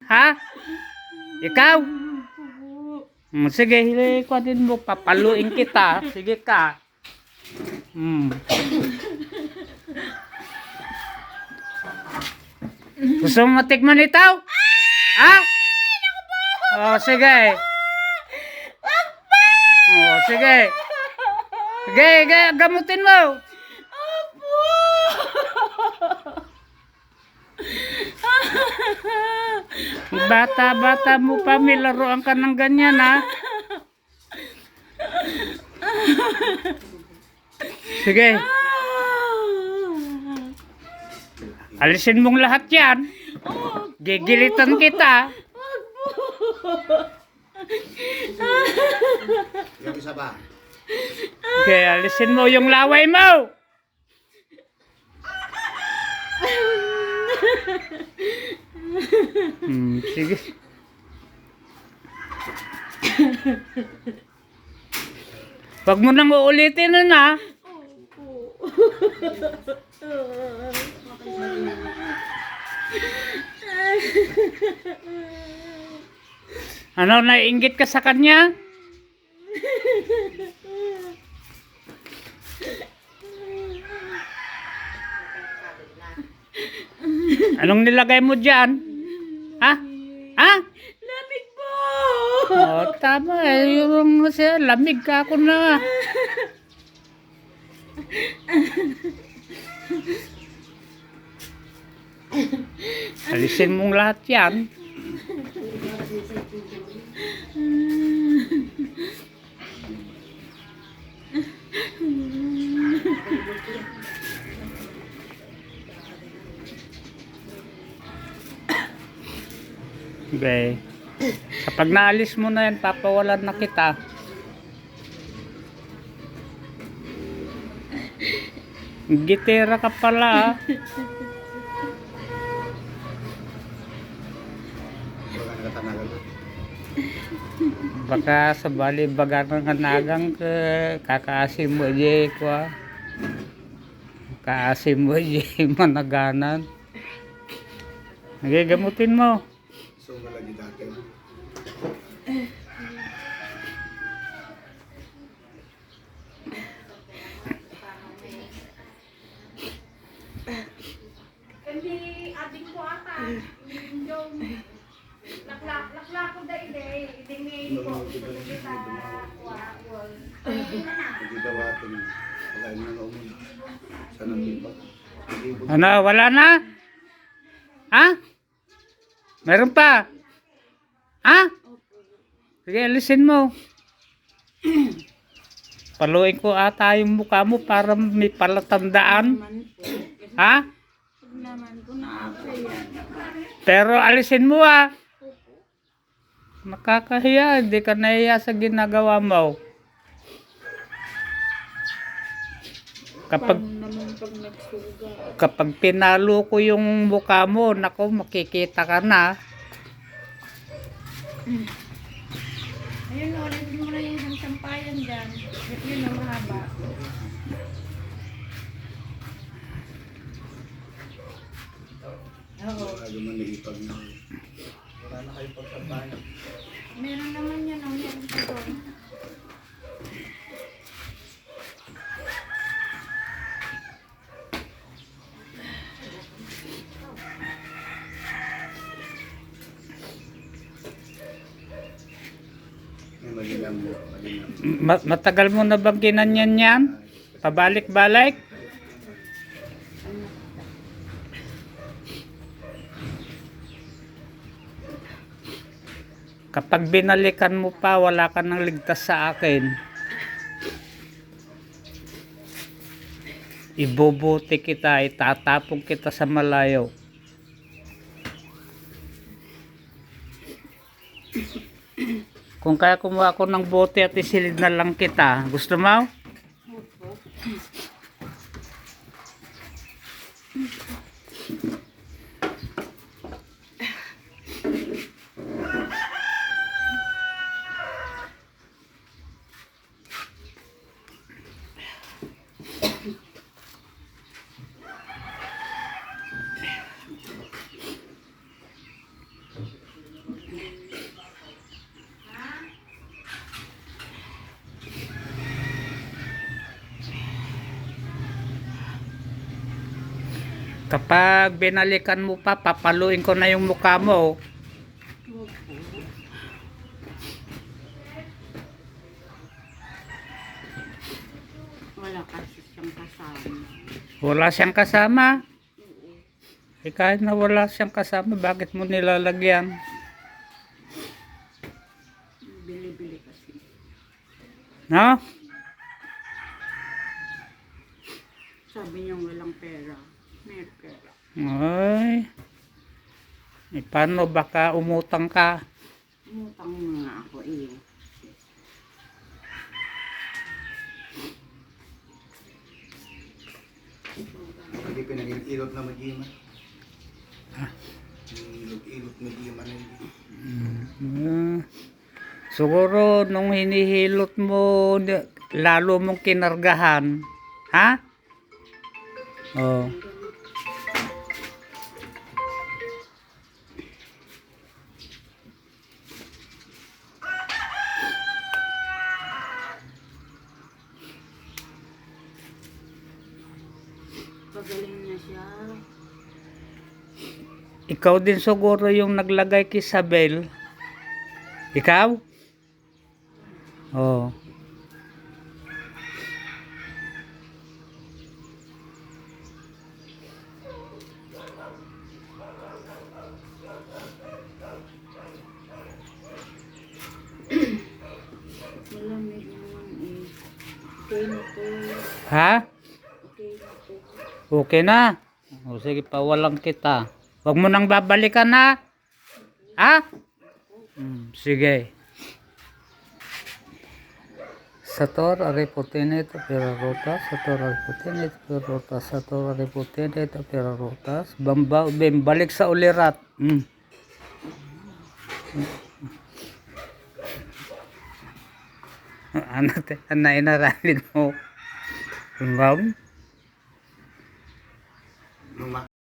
Ha? Ikaw? Sige, kuhanin mo. Papaluin kita. Sige ka. Gusto mo matikman ito? Ha? Oh, sige. Oh, sige. Sige, gamutin mo. Bata-bata mo pa, may laruan ka ng ganyan, ha? Sige. Alisin mong lahat yan. Gigilitan kita. Yung isa ba? Okay, alisin mo yung laway mo. Sige. Wag mo nang uulitin nun, ha? Ano, naiinggit ka sa kanya? Anong nilagay mo dyan? Ha? Ha? Lamig po! Oh, tama eh. Yung lamig ka ako na. Alisin mong lahat yan. Okay. Kapag naalis mo na yan, papawalan na kita. Gitera ka pala, ah. Baka sa bali baga ng kanagang kakaasim mo di ko. Kaasim mo di managanan. Nagigamutin mo. So, malagi dati. Hindi adik ko ata. Yung laklak ko dahil idingin ko. Kita wall. Hindi daw ating wala na naumon. Sana tiba. Ano, wala na? Ha? Meron pa? Ha? Sige, alisin mo. Paluin ko ata yung mukha mo para may palatandaan. Ha? Naman ko na ako yan. Pero alisin mo, ah. Nakakahiya, hindi ka nahiya sa ginagawa mo. Kapag pinalo ko yung mukha mo, nako, makikita ka na. Ayun o, ulit mo na yung sampayan dyan. Yun ang mahaba. Oo. Wala naman naipag na. Wala na kayo pagkabayan. Meron naman yan o. Meron pa doon. Malinam mo. Matagal mo na bang ginanyan yan? Pabalik-balik? Kapag binalikan mo pa, wala ka nang ligtas sa akin. Ibubuti kita, itatapong kita sa malayo. Kung kaya kumuha ako ng bote at isilid na lang kita, gusto mo? Kapag binalikan mo pa, papaluin ko na yung mukha mo. Huwag po. Wala kasi siyang kasama. Wala siyang kasama. Oo. Eh kahit na wala siyang kasama, bakit mo nilalagyan? Bili-bili kasi. No? Sabi niya walang pera. May pera. Ay. Eh, paano baka umutang ka? Umutang nga ako eh. Hindi pinag-ilot na mag-ima. Ilot mag-ima na hindi. Siguro nung hinihilot mo, lalo mong kinargahan. Ha? Oh. Pagaling niya siya. Ikaw din siguro yung naglagay kay Isabel. Ikaw? Oh. Malamig naman eh. Okay na po. Ha? Okay na po. Okay na. O sige, pawalang kita. Huwag mo nang babalikan ha. Ha? Sige. Sator ariputinit pirarutas, sator ariputinit pirarutas, sator ariputinit pirarutas, balik sa ulirat. Ano te, inaralin mo? Bam?